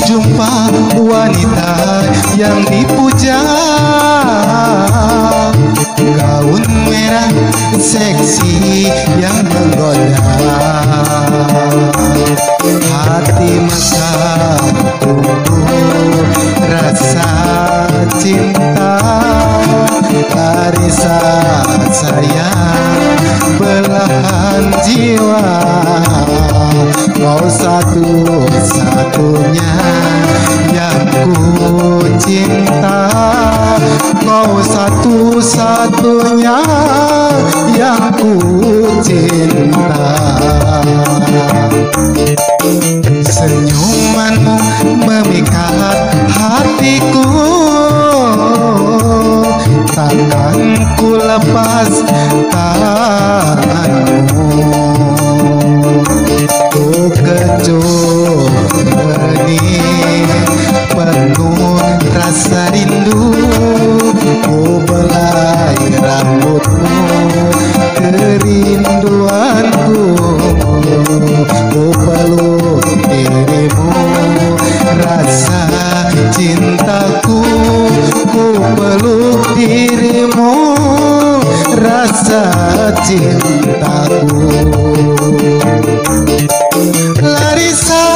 Jumpa wanita yang dipuja, gaun merah seksi yang menggoda, hati maka tumbuh rasa cinta, larisa sayang belahan jiwa. Kau satu-satunya yang ku cinta, kau satu-satunya yang ku cinta. Senyumanmu memikat hatiku, takkan ku lepas tanganmu. Ku kecup benih penuh rasa rindu, ku belai rambutmu kerinduanku, ku peluk dirimu rasa cintaku, ku peluk dirimu rasa cintaku. Larisa,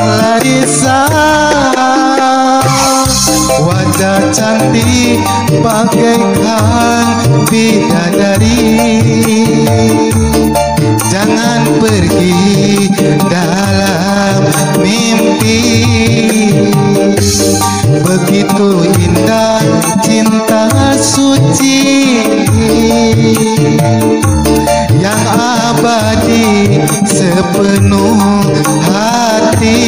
Larisa, wajah cantik bagaikan bidadari. Jangan pergi dalam mimpi, begitu indah cinta suci yang abadi sepenuh hati.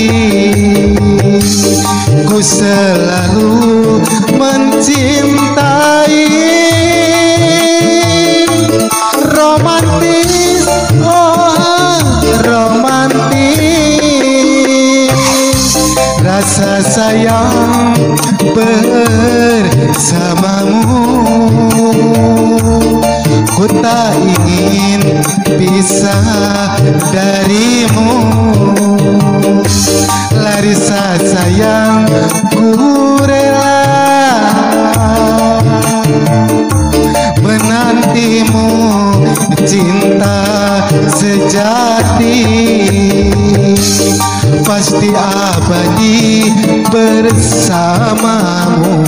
Ku selalu mencintai. Romantis, oh romantis, rasa sayang bersamamu. Ku tak ingin pisah darimu. Larisa sayang, ku rela menantimu, cinta sejati pasti abadi bersamamu.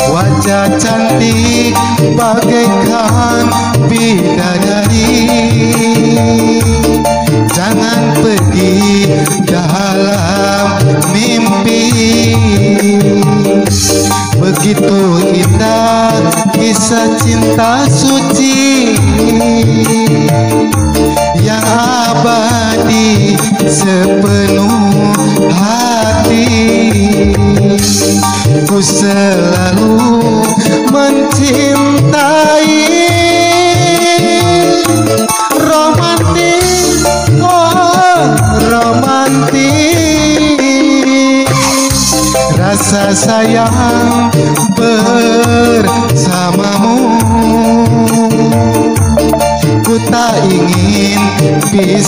Wajah cantik bagaikan bidadari. Jangan pergi dalam mimpi, begitu indah kisah cinta suci yang abadi sepenuh hati. Ku selalu mencintai. Romantis, oh romantis, rasa sayang bersamamu.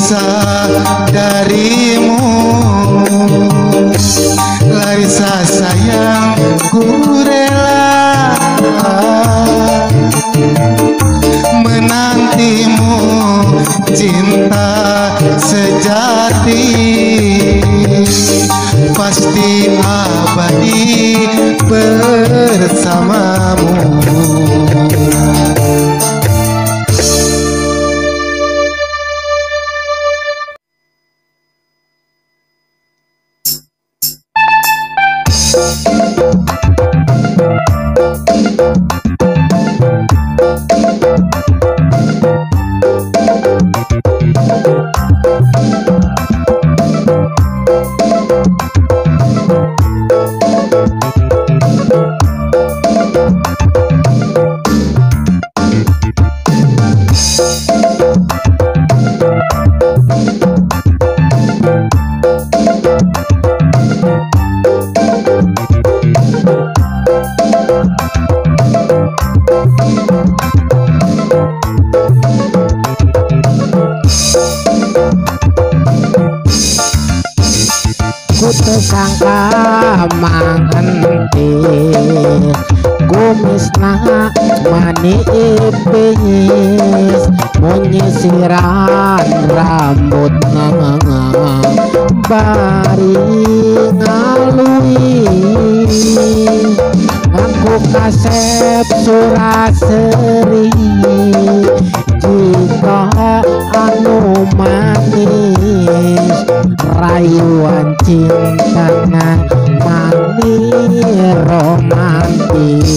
pisah darimu. Larissa sayang, ku rela menantimu, cinta sejati pasti abadi bersamamu. Sangka mangentis kumisna mani ipis menyisiran rambut bari ngalui ngaku kasep suraseri jika anu manis rayuan cintana manis romantis.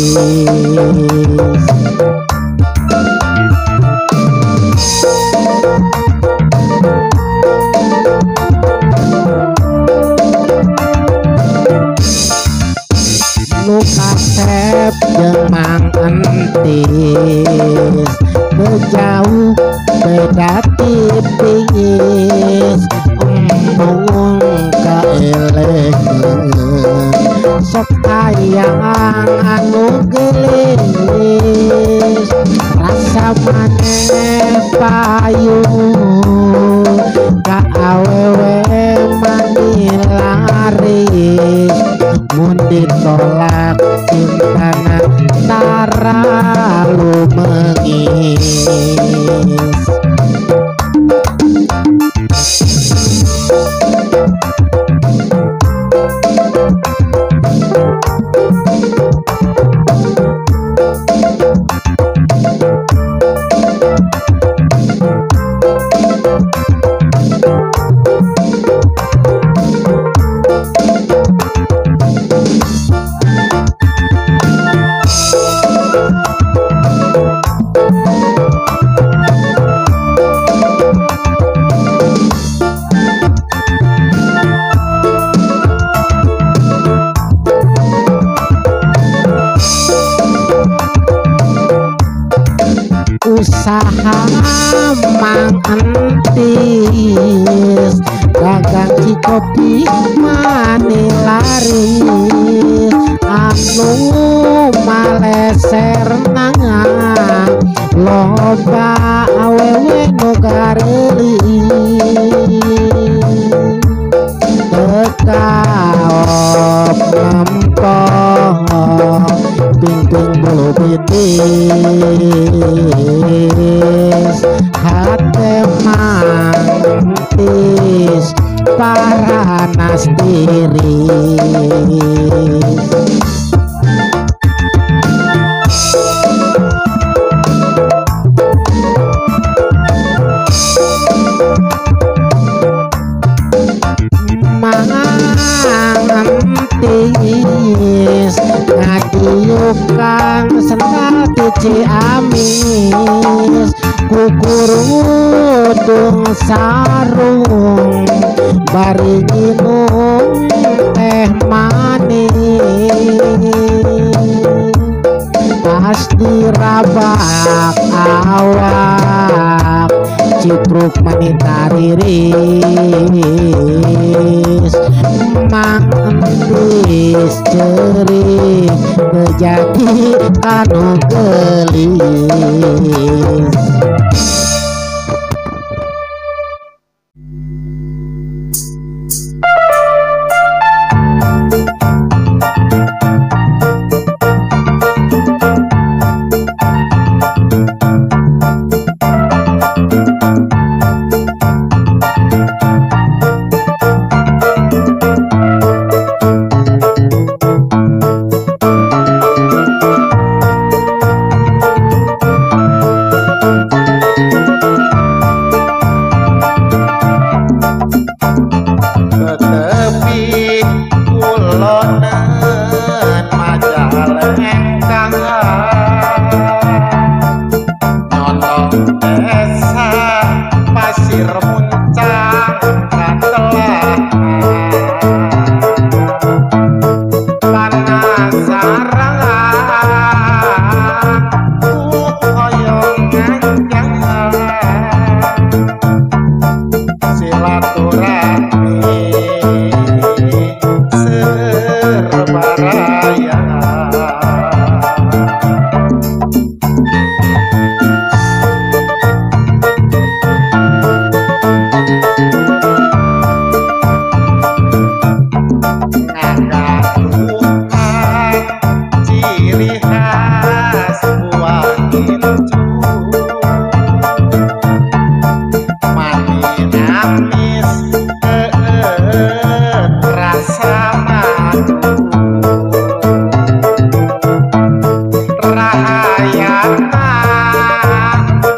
Nu kasep jeung mang entis bejauh beda tipis embung kaelekeun sok hayang anu gelis rasa maneh payu ka awewe manilaris mun ditolak cintana tara lumengis. Usaha mang entis dagang cikopi manilaris anu maleser nangan loba awewe nu garelis tekaop ngempong ping-ping bulu pitis hate mantis paranas tiris. Mantis ngadiukan sendal tici amis kukurudung sarung bari nginum teh manis pas dirabak awak cipruk manitariris mantis ceri menjadi anu gelis. rahayana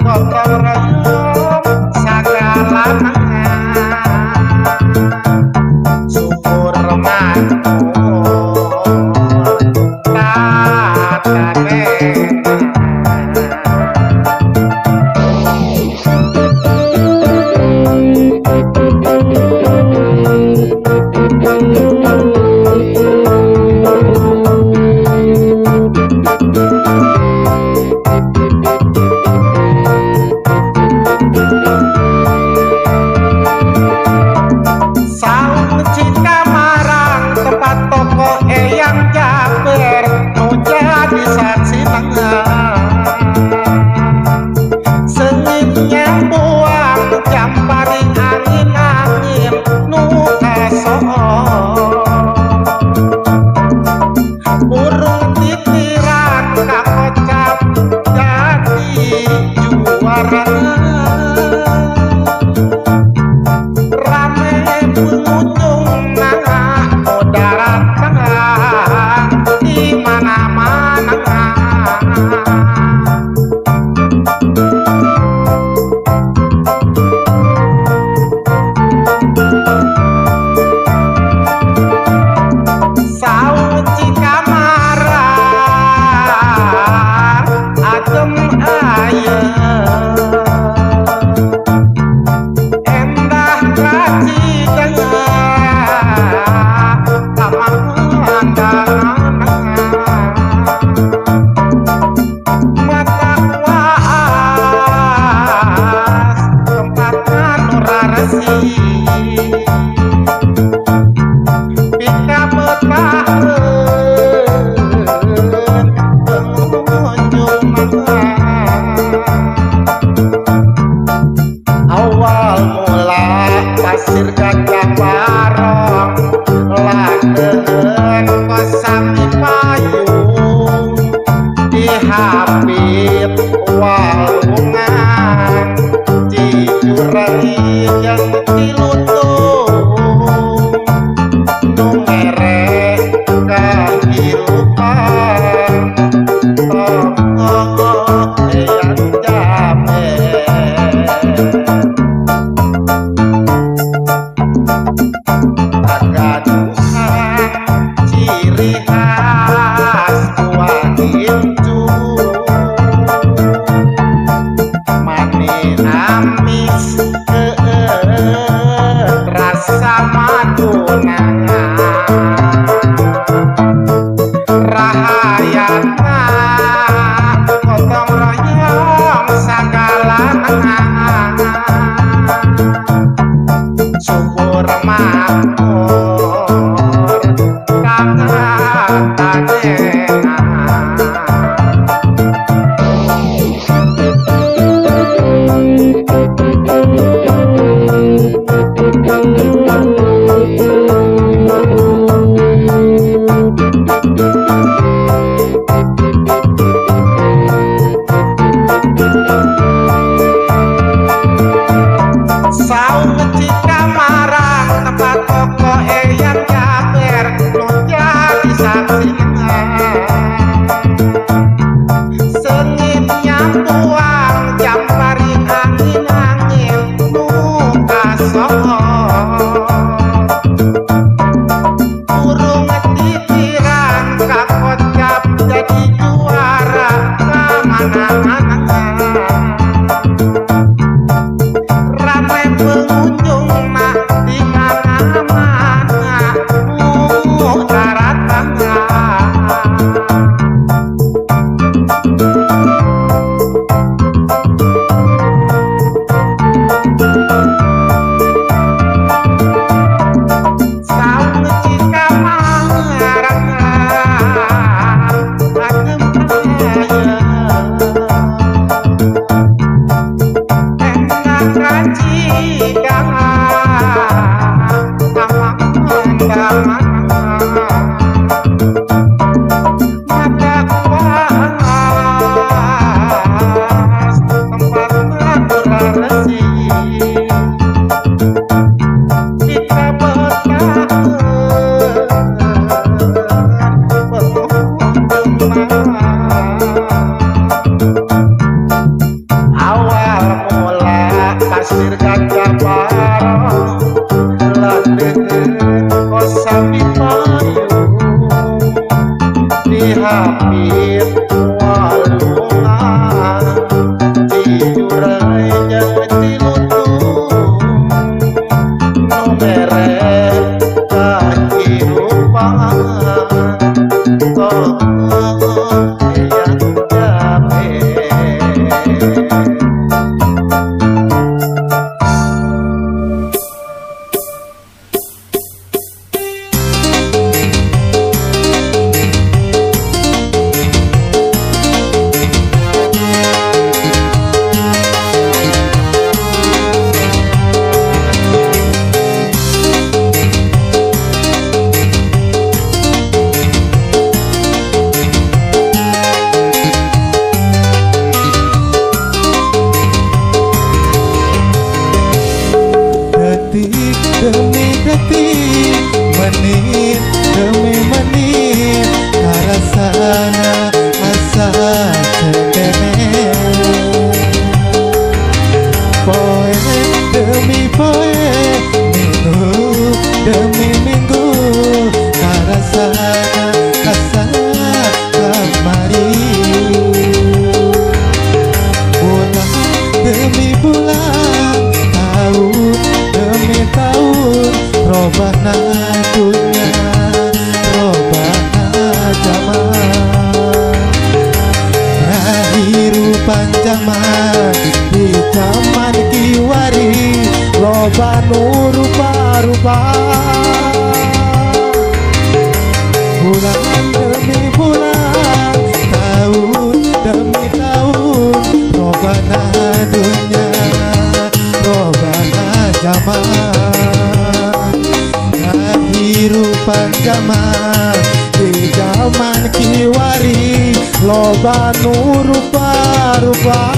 gotong royong sagala syukur makmur tatane. kehidupan zaman di zaman kiwari loba nu rupa-rupa bulan demi bulan tahun demi tahun robana dunia robana zaman kehidupan zaman di zaman kiwari loba nu rupa-rupa.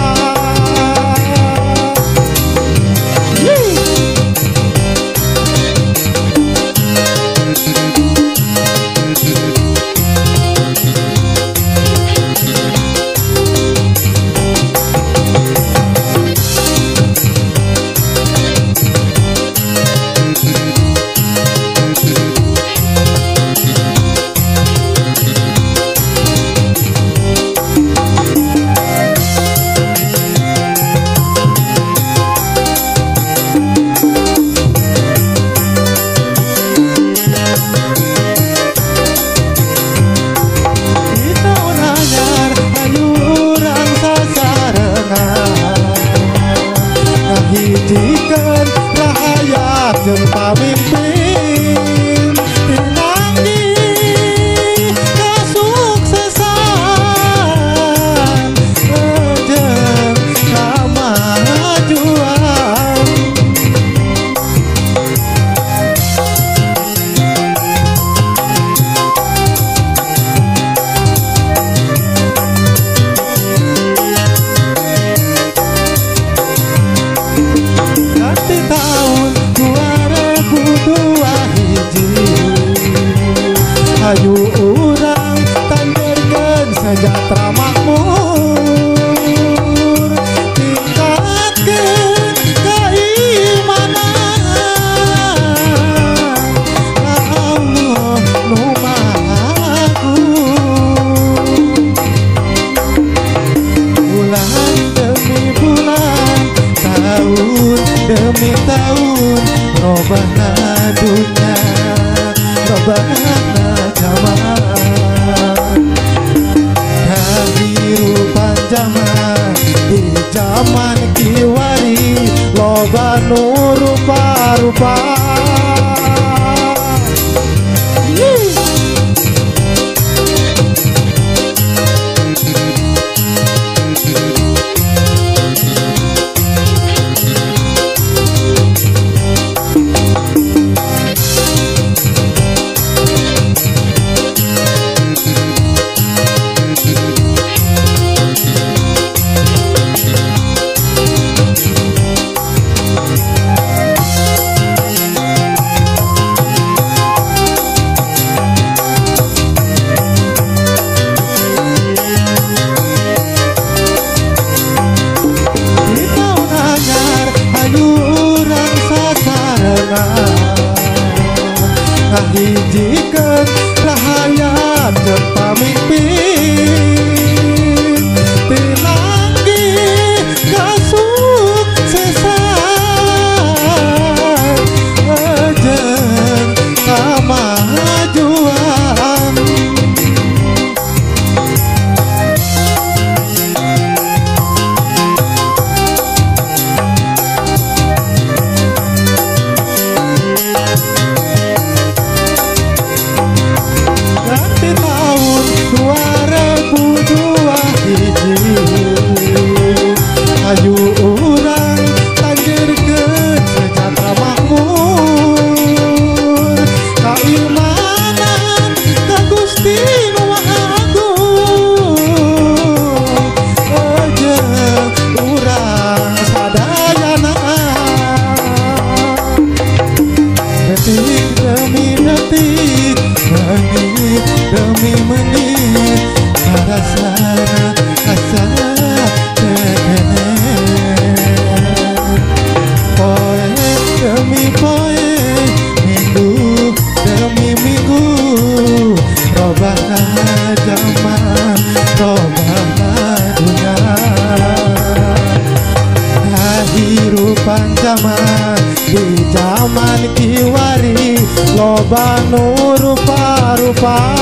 Hijikeun rahayat jeung pamimpin pinanggi kasuksesan jeung kamajuan ganti tahun 2002 hiji ayu urang tanderkeun sejahtera makmur tingkatkeun keimanan ka Allah nu Mahagung bulan demi bulan tahun demi tahun robana dunia robana zaman kehidupan zaman di zaman kiwari loba nu rupa-rupa. Hijikeun rahayat jeung pamimpin pinanggi kasuksesan jeung kamajuan ganti tahun 2002 hiji ayu urang tanggirkeun sejahtera makmur keimanan ka Gusti Nu Mahagung jeung urang sadayana detik demi detik menit demi menit sarasana asa tekene poe demi poe minggu demi minggu robana zaman robana dunia kehidupan zaman di zaman kiwari loba nu rupa-rupa.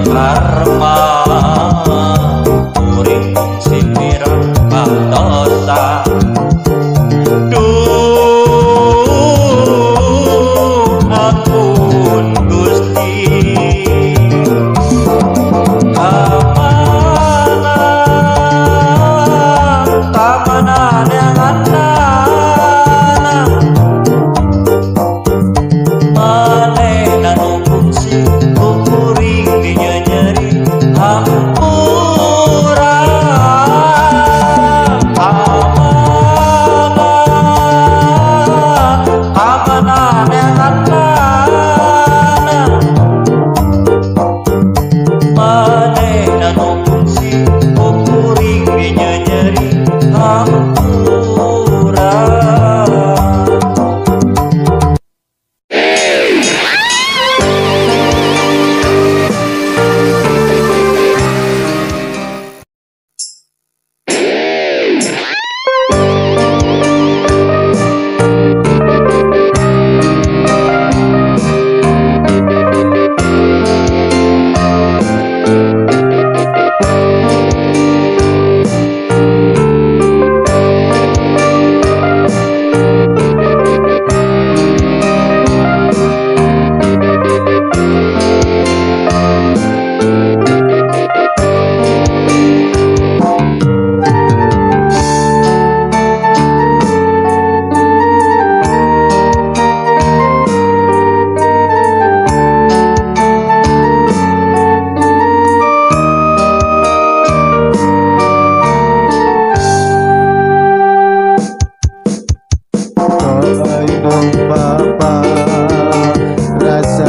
karma urip sing pirang pandosa duh ampun Gusti kamanan yang andana manehna nu fungsi kuring dinyanyeri hampura kamanan yang andana manehna nu fungsi kuring dinyanyeri hampura. Aidong Bapa rasa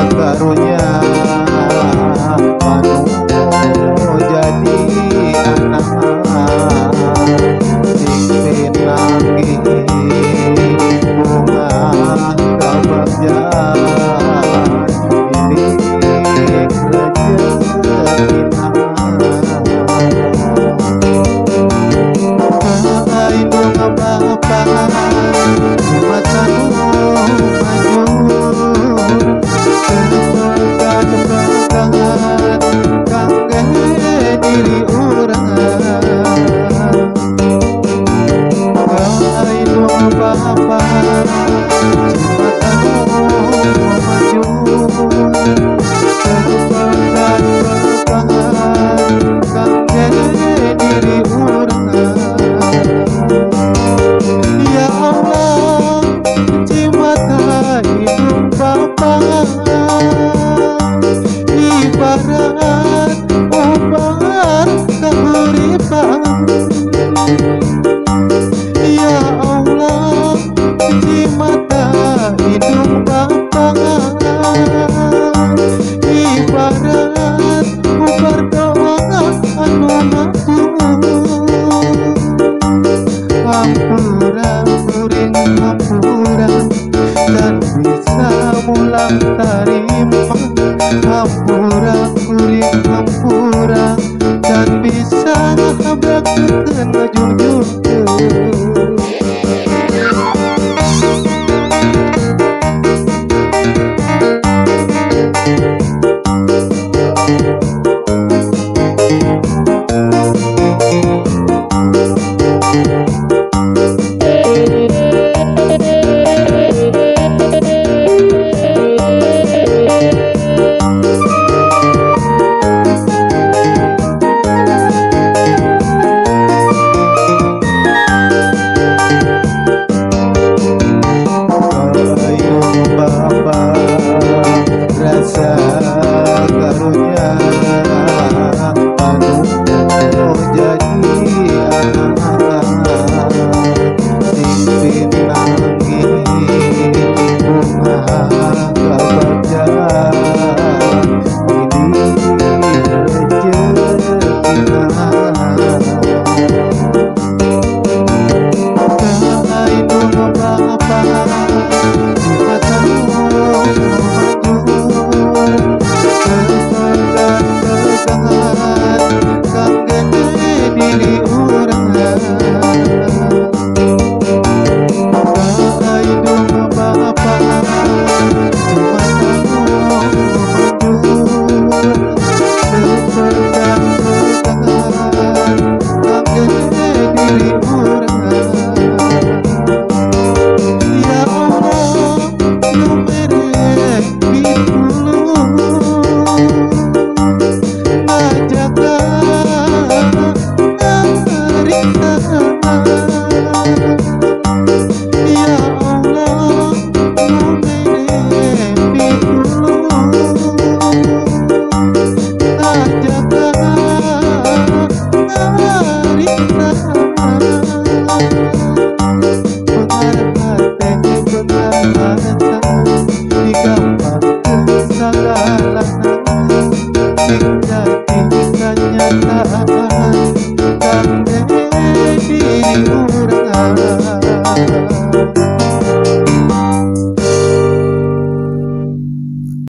karunia manu jadi anak sing pinanggi bunga kabagyan milik raja Aidong Bapa matamu maju terpegat-pegat kangge diri urang Aidong Bapa matamu maju terpegat-pegat kangge diri urang ya Allah mata hidung Bapa ibarat obat keuripan ya Allah di mata hidung Bapa ibarat obat doa anu hampura kuring hampura dan bisa mulang tarima hampura kuring hampura dan bisa ngahabrakeun ngajungjungkeun segala